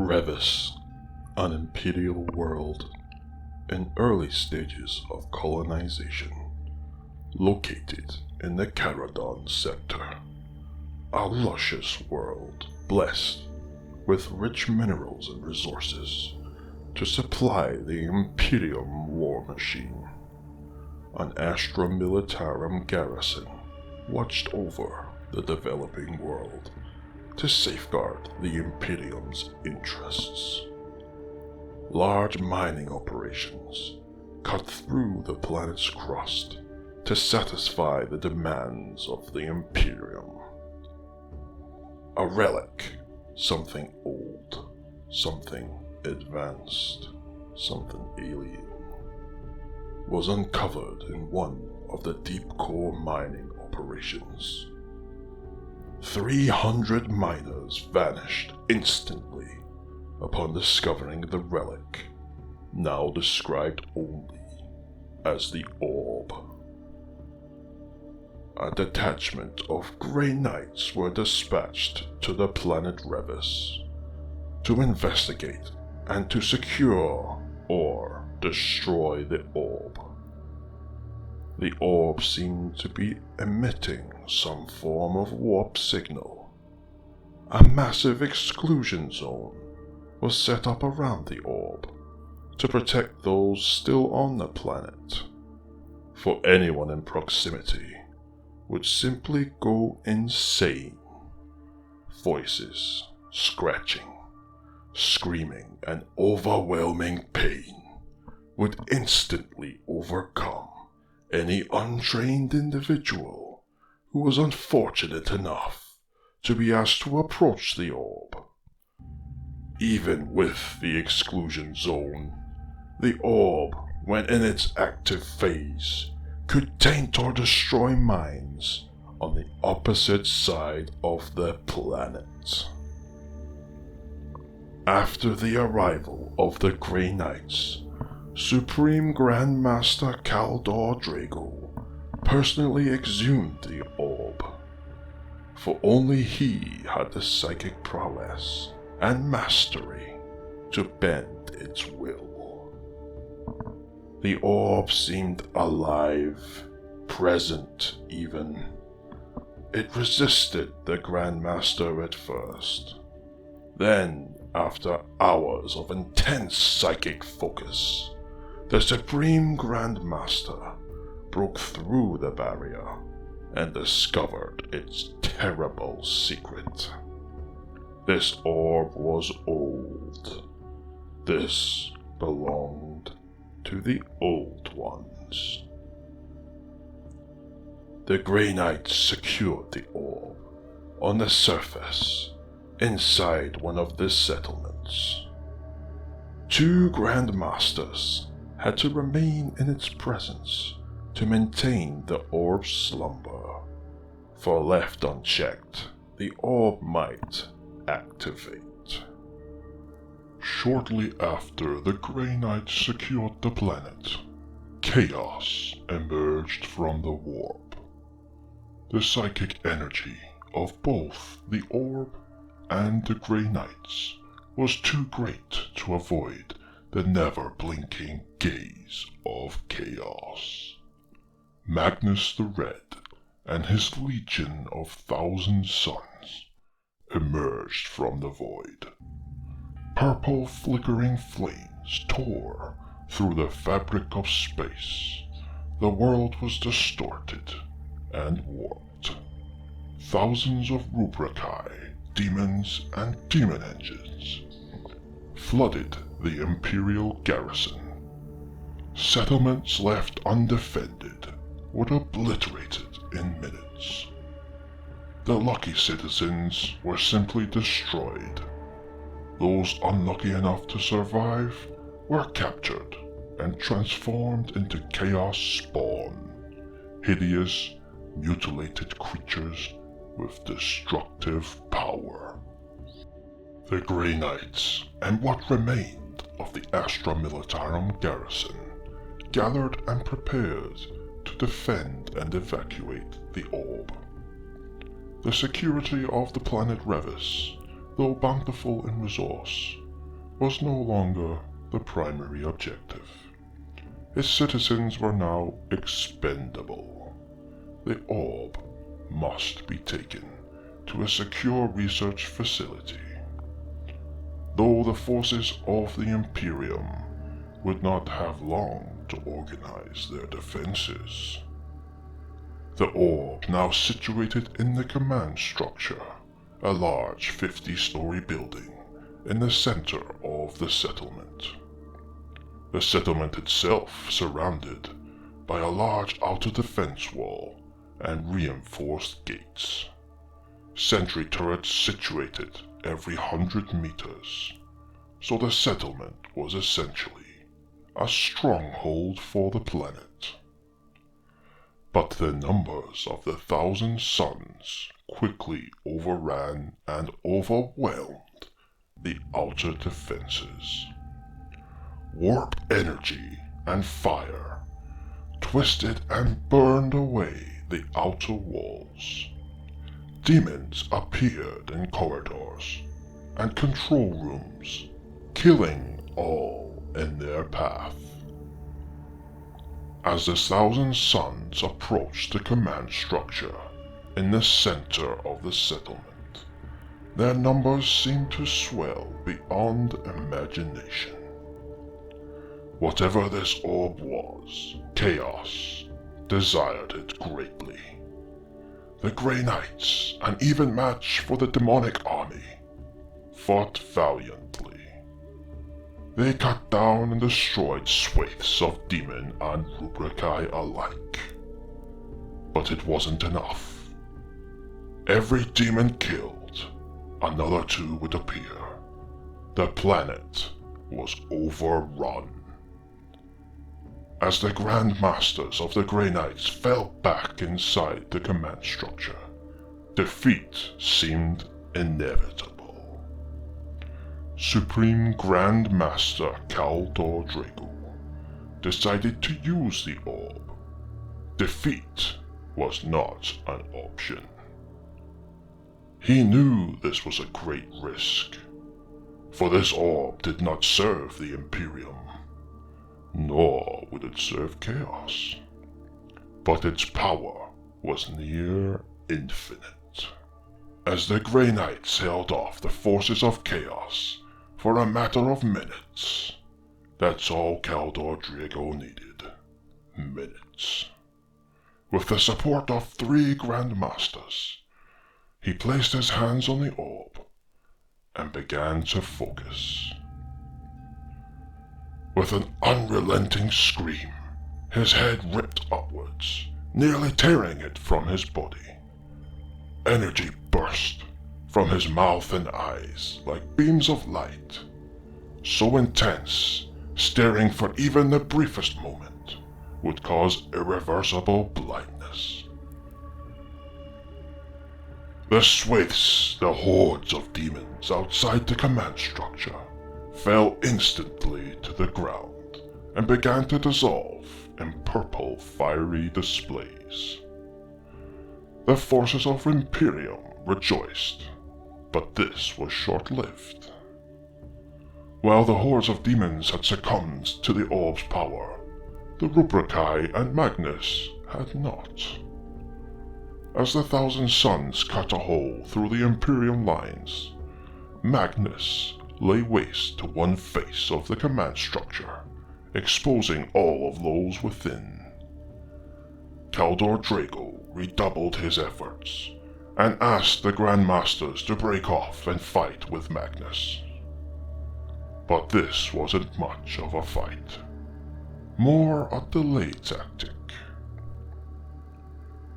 Revis, an imperial world in early stages of colonization, located in the Caradon sector. A luscious world blessed with rich minerals and resources to supply the Imperium war machine. An Astra Militarum garrison watched over the developing world to safeguard the Imperium's interests. Large mining operations cut through the planet's crust to satisfy the demands of the Imperium. A relic, something old, something advanced, something alien, was uncovered in one of the deep core mining operations. 300 miners vanished instantly upon discovering the relic, now described only as the Orb. A detachment of Grey Knights were dispatched to the planet Revis to investigate and to secure or destroy the Orb. The Orb seemed to be emitting some form of warp signal. A massive exclusion zone was set up around the Orb to protect those still on the planet, for anyone in proximity would simply go insane. Voices, scratching, screaming, and overwhelming pain would instantly overcome any untrained individual who was unfortunate enough to be asked to approach the Orb. Even with the exclusion zone, the Orb, when in its active phase, could taint or destroy mines on the opposite side of the planet. After the arrival of the Grey Knights, Supreme Grandmaster Kaldor Draigo personally exhumed the Orb, for only he had the psychic prowess and mastery to bend its will. The Orb seemed alive, present even. It resisted the Grandmaster at first. Then, after hours of intense psychic focus, the Supreme Grandmaster broke through the barrier and discovered its terrible secret. This Orb was old. This belonged to the Old Ones. The Grey Knights secured the Orb on the surface inside one of the settlements. 2 Grandmasters had to remain in its presence to maintain the Orb's slumber, for left unchecked, the Orb might activate. Shortly after the Grey Knights secured the planet, chaos emerged from the warp. The psychic energy of both the Orb and the Grey Knights was too great to avoid the never-blinking gaze of chaos. Magnus the Red and his legion of 1,000 sons emerged from the void. Purple flickering flames tore through the fabric of space. The world was distorted and warped. Thousands of Rubricae, demons, and demon engines flooded the Imperial garrison. Settlements left undefended were obliterated in minutes. The lucky citizens were simply destroyed. Those unlucky enough to survive were captured and transformed into chaos spawn, hideous, mutilated creatures with destructive power. The Grey Knights and what remained of the Astra Militarum garrison gathered and prepared to defend and evacuate the Orb. The security of the planet Revis, though bountiful in resource, was no longer the primary objective. Its citizens were now expendable. The orb must be taken to a secure research facility. Though the forces of the Imperium would not have long to organize their defenses. The orb now situated in the command structure, a large 50-story building in the center of the settlement. The settlement itself surrounded by a large outer defense wall and reinforced gates. Sentry turrets situated every 100 meters, so the settlement was essentially a stronghold for the planet. But the numbers of the 1,000 suns quickly overran and overwhelmed the outer defenses. Warp energy and fire twisted and burned away the outer walls. Demons appeared in corridors and control rooms, killing all in their path. As the 1,000 suns approached the command structure in the center of the settlement, their numbers seemed to swell beyond imagination. Whatever this orb was, Chaos desired it greatly. The Grey Knights, an even match for the demonic army, fought valiantly. They cut down and destroyed swathes of demon and rubricae alike. But it wasn't enough. Every demon killed, another two would appear. The planet was overrun. As the Grand Masters of the Grey Knights fell back inside the command structure, defeat seemed inevitable. Supreme Grand Master Kaldor Draigo decided to use the orb. Defeat was not an option. He knew this was a great risk, for this orb did not serve the Imperium, nor would it serve Chaos. But its power was near infinite. As the Grey Knights held off the forces of Chaos for a matter of minutes, that's all Kaldor Draigo needed. Minutes. With the support of 3 Grandmasters, he placed his hands on the orb and began to focus. With an unrelenting scream, his head ripped upwards, nearly tearing it from his body. Energy burst from his mouth and eyes like beams of light, so intense, staring for even the briefest moment would cause irreversible blindness. The swathes, the hordes of demons outside the command structure, fell instantly to the ground and began to dissolve in purple fiery displays. The forces of Imperium rejoiced, but this was short-lived. While the hordes of demons had succumbed to the orb's power, the Rubricae and Magnus had not. As the 1,000 suns cut a hole through the Imperium lines, Magnus lay waste to one face of the command structure, exposing all of those within. Kaldor Draigo redoubled his efforts, and asked the Grandmasters to break off and fight with Magnus. But this wasn't much of a fight. More a delay tactic.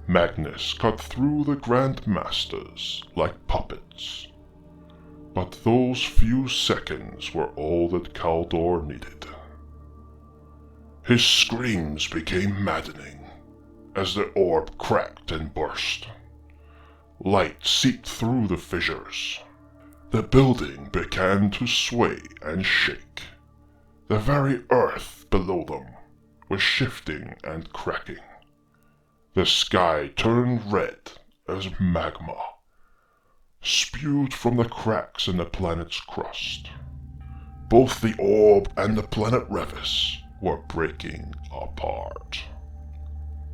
Magnus cut through the Grandmasters like puppets. But those few seconds were all that Kaldor needed. His screams became maddening as the orb cracked and burst. Light seeped through the fissures. The building began to sway and shake. The very earth below them was shifting and cracking. The sky turned red as magma spewed from the cracks in the planet's crust. Both the orb and the planet Revis were breaking apart.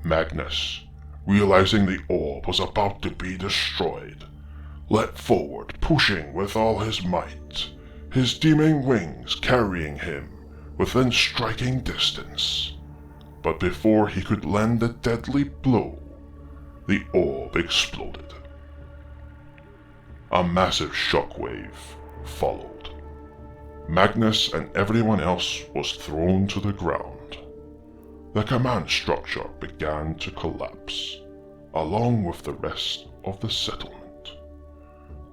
Magnus, realizing the orb was about to be destroyed, leapt forward, pushing with all his might, his demon wings carrying him within striking distance. But before he could land a deadly blow, the orb exploded. A massive shockwave followed. Magnus and everyone else was thrown to the ground. The command structure began to collapse, along with the rest of the settlement.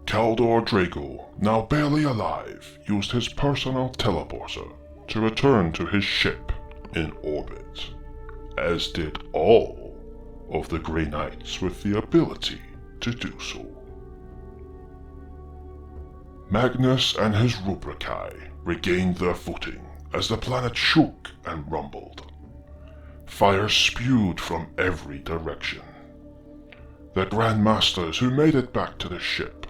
Kaldor Draigo, now barely alive, used his personal teleporter to return to his ship in orbit, as did all of the Grey Knights with the ability to do so. Magnus and his Rubricae regained their footing as the planet shook and rumbled. Fire spewed from every direction. The Grandmasters who made it back to the ship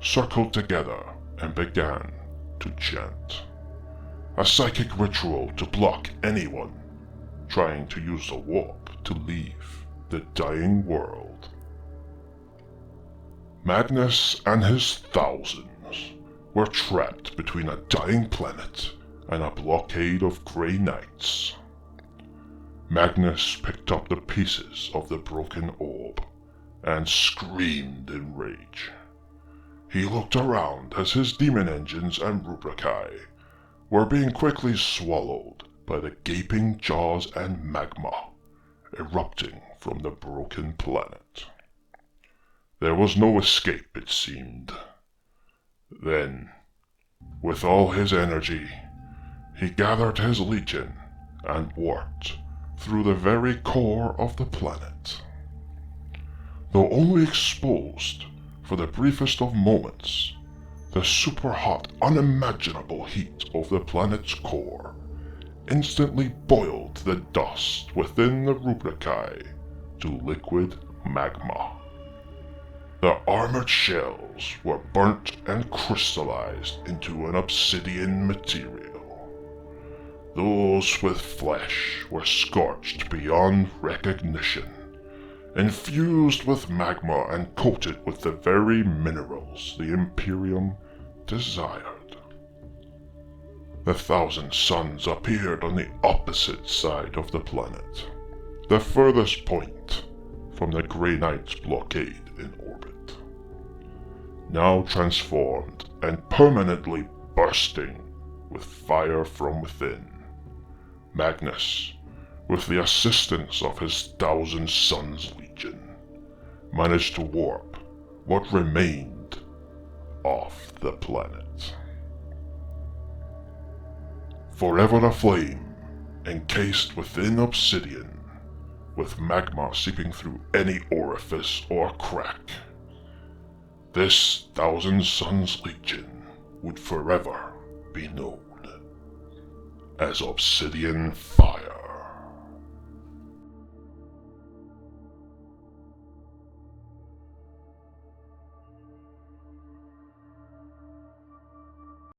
circled together and began to chant, a psychic ritual to block anyone trying to use the warp to leave the dying world. Magnus and his thousands were trapped between a dying planet and a blockade of Grey Knights. Magnus picked up the pieces of the broken orb and screamed in rage. He looked around as his demon engines and Rubricae were being quickly swallowed by the gaping jaws and magma erupting from the broken planet. There was no escape, it seemed. Then, with all his energy, he gathered his legion and warped through the very core of the planet. Though only exposed for the briefest of moments, the super-hot, unimaginable heat of the planet's core instantly boiled the dust within the Rubricae to liquid magma. The armored shells were burnt and crystallized into an obsidian material. Those with flesh were scorched beyond recognition, infused with magma and coated with the very minerals the Imperium desired. The Thousand Suns appeared on the opposite side of the planet, the furthest point from the Grey Knights' blockade in orbit. Now transformed and permanently bursting with fire from within, Magnus, with the assistance of his Thousand Suns Legion, managed to warp what remained off the planet. Forever aflame, encased within obsidian, with magma seeping through any orifice or crack, this Thousand Suns Legion would forever be known as Obsidian Fire.